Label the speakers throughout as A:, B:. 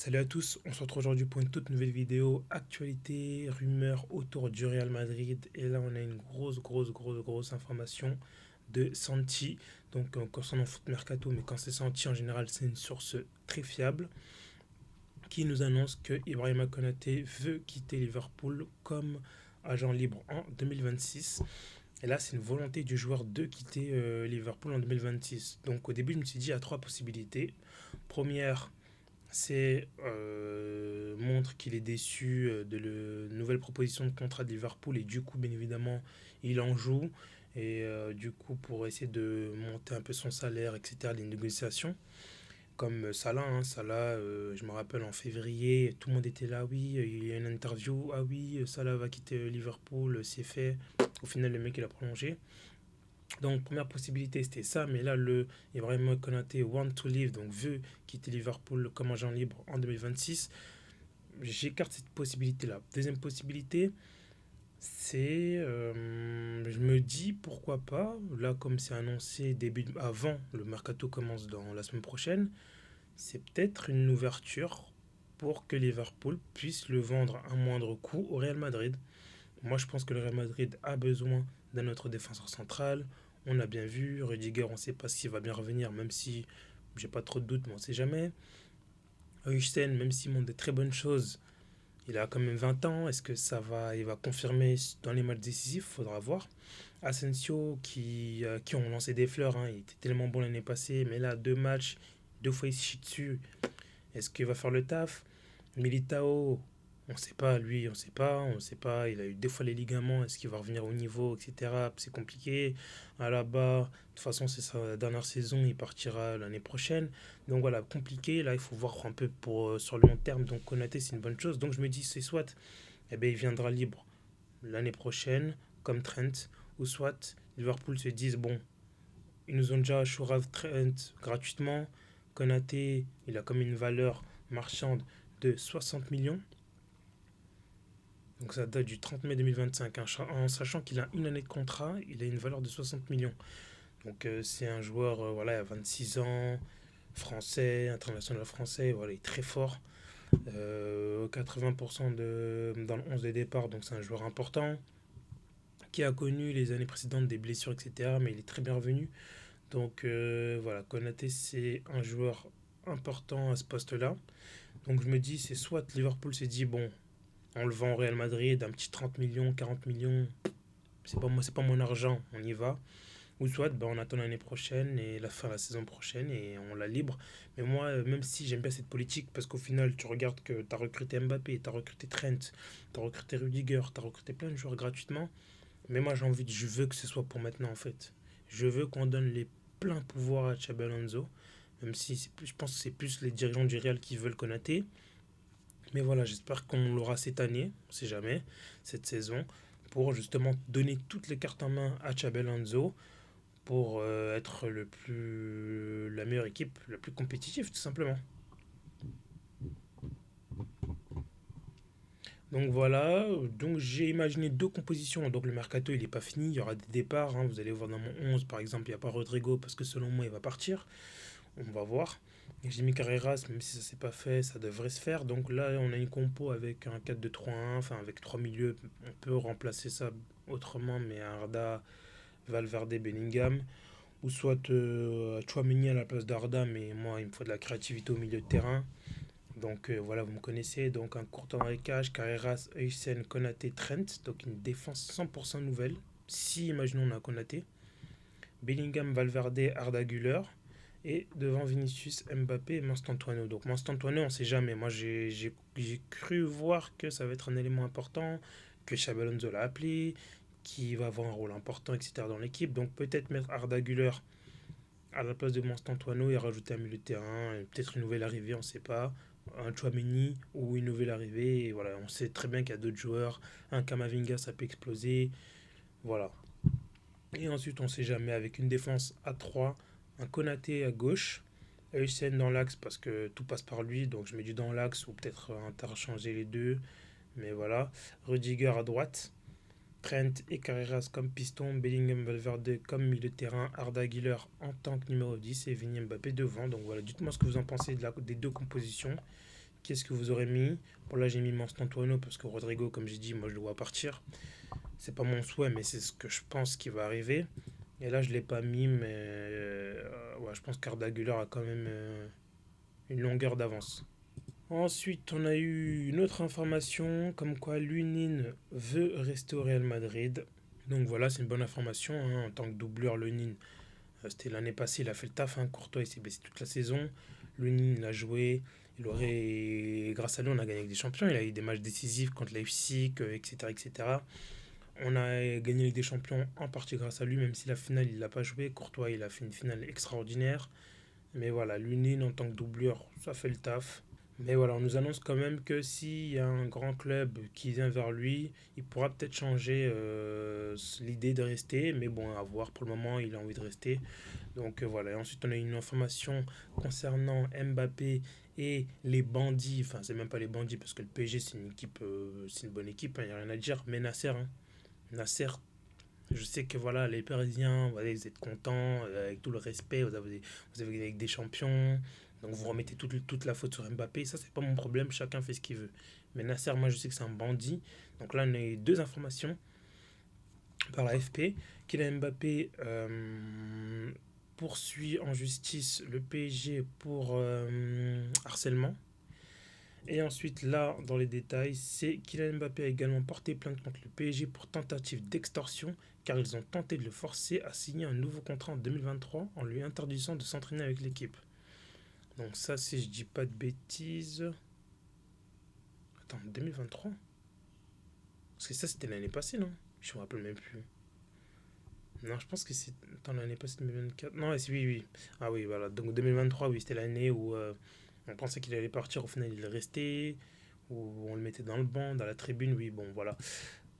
A: Salut à tous, on se retrouve aujourd'hui pour une toute nouvelle vidéo. Actualité, rumeurs autour du Real Madrid. Et là, on a une grosse information de Santi. Donc, concernant Foot Mercato, mais quand c'est Santi, en général, c'est une source très fiable qui nous annonce que Ibrahima Konaté veut quitter Liverpool comme agent libre en 2026. Et là, c'est une volonté du joueur de quitter Liverpool en 2026. Donc, au début, je me suis dit, il y a trois possibilités. Première, c'est montre qu'il est déçu de la nouvelle proposition de contrat de Liverpool et du coup, bien évidemment, il en joue. Et du coup, pour essayer de monter un peu son salaire, etc., les négociations, comme Salah, hein, Salah, je me rappelle en février, tout le monde était là, oui, il y a une interview, ah oui, Salah va quitter Liverpool, c'est fait. Au final, le mec, il a prolongé. Donc, première possibilité, c'était ça, mais là, le Ibrahima Konaté want to leave, donc veut quitter Liverpool comme agent libre en 2026. J'écarte cette possibilité-là. Deuxième possibilité, c'est, je me dis pourquoi pas, là, comme c'est annoncé avant le mercato commence dans la semaine prochaine, c'est peut-être une ouverture pour que Liverpool puisse le vendre à moindre coût au Real Madrid. Moi, je pense que le Real Madrid a besoin d'un autre défenseur central. On a bien vu, Rudiger, on ne sait pas s'il va bien revenir, même si j'ai pas trop de doutes, mais on ne sait jamais. Hussein, même s'il montre de très bonnes choses, il a quand même 20 ans. Est-ce que il va confirmer dans les matchs décisifs? Faudra voir. Asensio, qui ont lancé des fleurs, hein, il était tellement bon l'année passée, mais là, deux matchs, deux fois il se chie dessus. Est-ce qu'il va faire le taf? Militao, on ne sait pas, lui, on sait pas. Il a eu deux fois les ligaments, est-ce qu'il va revenir au niveau, etc. C'est compliqué. Alaba, de toute façon, c'est sa dernière saison, il partira l'année prochaine. Donc voilà, compliqué. Là, il faut voir un peu sur le long terme. Donc Konaté, c'est une bonne chose. Donc je me dis, c'est soit il viendra libre l'année prochaine, comme Trent, ou soit Liverpool se dise, bon, ils nous ont déjà Shourav Trent gratuitement. Konaté, il a comme une valeur marchande de 60 millions. Donc ça date du 30 mai 2025. En sachant qu'il a une année de contrat, il a une valeur de 60 millions. Donc c'est un joueur, voilà, il a 26 ans, français, international français, voilà, il est très fort. 80% dans le 11 de départ, donc c'est un joueur important qui a connu les années précédentes des blessures, etc. Mais il est très bien revenu. Donc voilà, Konaté, c'est un joueur important à ce poste-là. Donc je me dis, c'est soit Liverpool s'est dit, bon, on le vend au Real Madrid, un petit 30 millions, 40 millions, c'est pas mon argent, on y va. Ou soit on attend l'année prochaine et la fin de la saison prochaine et on la libre. Mais moi, même si j'aime bien cette politique, parce qu'au final, tu regardes que tu as recruté Mbappé, tu as recruté Trent, tu as recruté Rudiger, tu as recruté plein de joueurs gratuitement. Mais moi, je veux que ce soit pour maintenant en fait. Je veux qu'on donne les pleins pouvoirs à Xabi Alonso, même si je pense que c'est plus les dirigeants du Real qui veulent Konaté. Mais voilà, j'espère qu'on l'aura cette année, on sait jamais, cette saison, pour justement donner toutes les cartes en main à Xabi Alonso pour être la meilleure équipe, la plus compétitive tout simplement. Donc voilà, donc j'ai imaginé deux compositions. Donc le mercato il n'est pas fini, il y aura des départs, hein. Vous allez voir dans mon 11 par exemple, il n'y a pas Rodrigo parce que selon moi il va partir. On va voir. Et j'ai mis Carreras, même si ça s'est pas fait, ça devrait se faire. Donc là, on a une compo avec un 4-2-3-1, enfin avec trois milieux. On peut remplacer ça autrement, mais Arda, Valverde, Bellingham. Ou soit Chouameni à la place d'Arda, mais moi, il me faut de la créativité au milieu de terrain. Donc voilà, vous me connaissez. Donc un court cage, Carreras, Heusen, Konaté, Trent. Donc une défense 100% nouvelle. Si, imaginons, on a Konaté. Bellingham, Valverde, Arda Güler. Et devant Vinicius, Mbappé et Mastantuano. Donc Mastantuano, on ne sait jamais. Moi, j'ai cru voir que ça va être un élément important, que Xabi Alonso l'a appelé, qui va avoir un rôle important, etc. dans l'équipe. Donc peut-être mettre Arda Güler à la place de Mastantuano et rajouter un milieu de terrain, peut-être une nouvelle arrivée, on ne sait pas. Un Chouameni ou une nouvelle arrivée. Et voilà, on sait très bien qu'il y a d'autres joueurs. Un Kamavinga, ça peut exploser. Voilà. Et ensuite, on ne sait jamais, avec une défense à 3, un Konaté à gauche, Heusen dans l'axe parce que tout passe par lui, donc je mets du dans l'axe ou peut-être interchanger les deux. Mais voilà, Rudiger à droite, Trent et Carreras comme piston, Bellingham Valverde comme milieu de terrain, Arda Güler en tant que numéro 10 et Vini Mbappé devant. Donc voilà, dites-moi ce que vous en pensez des deux compositions qu'est-ce que vous aurez mis? Bon, là, j'ai mis Antoine parce que Rodrigo, comme j'ai dit, moi, je le vois partir. C'est pas mon souhait, mais c'est ce que je pense qui va arriver. Et là, je l'ai pas mis, mais ouais, je pense qu'Arda Güler a quand même une longueur d'avance. Ensuite, on a eu une autre information comme quoi Lunin veut rester au Real Madrid. Donc voilà, c'est une bonne information, hein. En tant que doubleur, Lunin, c'était l'année passée, il a fait le taf, hein. Courtois, il s'est blessé toute la saison. Lunin, il a joué. Grâce à lui, on a gagné avec des champions. Il a eu des matchs décisifs contre Leipzig, etc., etc. On a gagné avec des champions en partie grâce à lui, même si la finale, il l'a pas joué. Courtois, il a fait une finale extraordinaire. Mais voilà, Lunin en tant que doubleur, ça fait le taf. Mais voilà, on nous annonce quand même que s'il y a un grand club qui vient vers lui, il pourra peut-être changer l'idée de rester. Mais bon, à voir. Pour le moment, il a envie de rester. Donc voilà. Et ensuite, on a une information concernant Mbappé et les bandits. Enfin, c'est même pas les bandits parce que le PSG, c'est une équipe, c'est une bonne équipe. Il n'y a rien à dire. Mais Nasser, hein. Nasser, je sais que voilà, les Parisiens, voilà, vous êtes contents, avec tout le respect, vous avez avec des champions, donc vous remettez toute la faute sur Mbappé. Ça, c'est pas mon problème, chacun fait ce qu'il veut. Mais Nasser, moi, je sais que c'est un bandit. Donc là, on a eu deux informations par la FP. Kylian Mbappé poursuit en justice le PSG pour harcèlement. Et ensuite, là, dans les détails, c'est Kylian Mbappé a également porté plainte contre le PSG pour tentative d'extorsion, car ils ont tenté de le forcer à signer un nouveau contrat en 2023 en lui interdisant de s'entraîner avec l'équipe. Donc ça, si je dis pas de bêtises... Attends, 2023? Parce que ça, c'était l'année passée, non? Je me rappelle même plus. Non, je pense que c'est... Attends, l'année passée, 2024. Non, oui, oui, oui. Ah oui, voilà. Donc 2023, oui, c'était l'année où on pensait qu'il allait partir. Au final, il est resté. Où on le mettait dans le banc, dans la tribune. Oui, bon, voilà.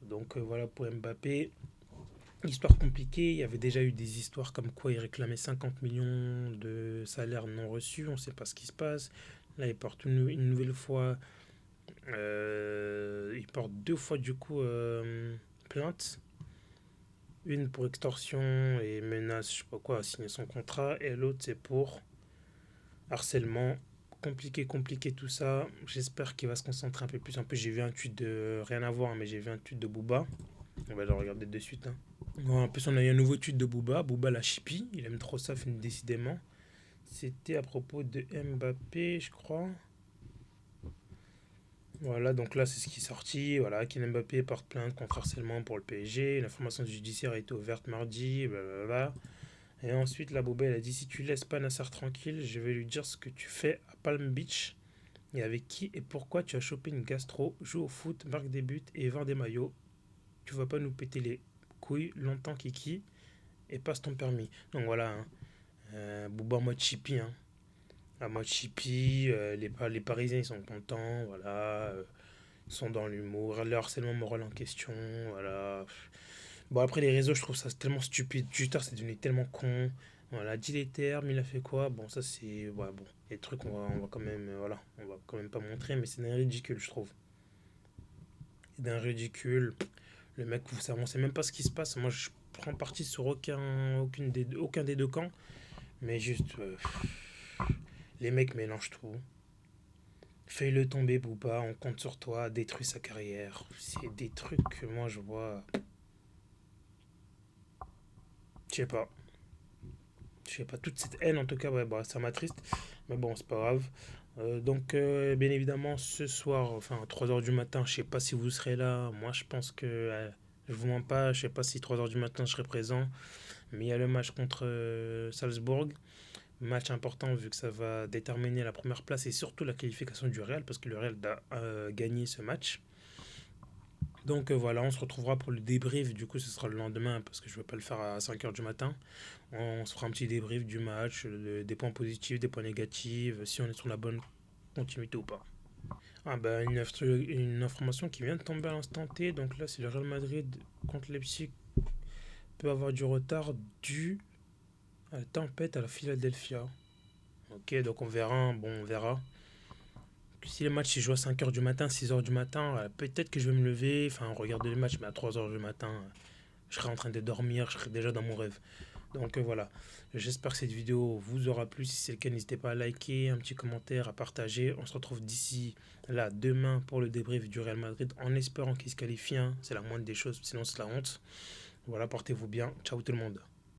A: Donc voilà pour Mbappé. Histoire compliquée. Il y avait déjà eu des histoires comme quoi il réclamait 50 millions de salaire non reçu. On ne sait pas ce qui se passe. Là, il porte une nouvelle fois. Il porte deux fois, du coup, plainte. Une pour extorsion et menace, je sais pas quoi, à signer son contrat. Et l'autre, c'est pour harcèlement. Compliqué, compliqué tout ça. J'espère qu'il va se concentrer un peu plus. En plus, j'ai vu un tweet de. Rien à voir, hein, mais j'ai vu un tweet de Booba. On va le regarder de suite, hein. Ouais, en plus, on a eu un nouveau tweet de Booba. Booba la chippie. Il aime trop ça, décidément. C'était à propos de Mbappé, je crois. Voilà, donc là, c'est ce qui est sorti. Voilà, Kylian Mbappé porte plainte contre harcèlement pour le PSG. L'information judiciaire a été ouverte mardi. Blablabla. Et ensuite, la Booba, elle a dit si tu laisses pas Nasser tranquille, je vais lui dire ce que tu fais à Palm Beach et avec qui et pourquoi tu as chopé une gastro, joue au foot, marque des buts et vend des maillots. Tu vas pas nous péter les couilles longtemps, Kiki, et passe ton permis. Donc voilà, hein. Booba en mode chippy, hein. En mode chippy, les Parisiens ils sont contents, voilà. Ils sont dans l'humour, le harcèlement moral en question, voilà. Bon, après, les réseaux, je trouve ça tellement stupide. Twitter, c'est devenu tellement con. Voilà, dit les termes, il a fait quoi? Bon, ça, c'est. Ouais, bon. Les trucs, on va quand même. Voilà, on va quand même pas montrer, mais c'est d'un ridicule, je trouve. C'est d'un ridicule. Le mec, on sait même pas ce qui se passe. Moi, je prends parti sur aucun des deux camps, mais juste. Les mecs mélangent tout. Fais-le tomber, Booba, on compte sur toi, détruis sa carrière. C'est des trucs que moi, je vois. Je sais pas. Je sais pas, toute cette haine en tout cas, ouais, bah, ça m'attriste. Mais bon, c'est pas grave. Donc, bien évidemment, ce soir, enfin, à 3 heures du matin, je sais pas si vous serez là. Moi, je pense que. Je vous mens pas, je sais pas si 3 heures du matin je serai présent. Mais il y a le match contre Salzbourg. Match important vu que ça va déterminer la première place et surtout la qualification du Real parce que le Real a gagné ce match. Donc voilà, on se retrouvera pour le débrief. Du coup, ce sera le lendemain parce que je ne vais pas le faire à 5 heures du matin. On se fera un petit débrief du match, des points positifs, des points négatifs, si on est sur la bonne continuité ou pas. Ah bah une information qui vient de tomber à l'instant T. Donc là, c'est le Real Madrid contre Leipzig peut avoir du retard dû à la tempête à la Philadelphia. Ok, donc on verra. Hein. Bon, on verra. Si le match se joue à 5 heures du matin, 6 heures du matin, peut-être que je vais me lever, enfin regarder le match, mais à 3 heures du matin, je serai en train de dormir, je serai déjà dans mon rêve. Donc voilà, j'espère que cette vidéo vous aura plu. Si c'est le cas, n'hésitez pas à liker, un petit commentaire, à partager. On se retrouve d'ici là demain pour le débrief du Real Madrid en espérant qu'il se qualifie, hein. C'est la moindre des choses, sinon c'est la honte. Voilà, portez-vous bien. Ciao tout le monde.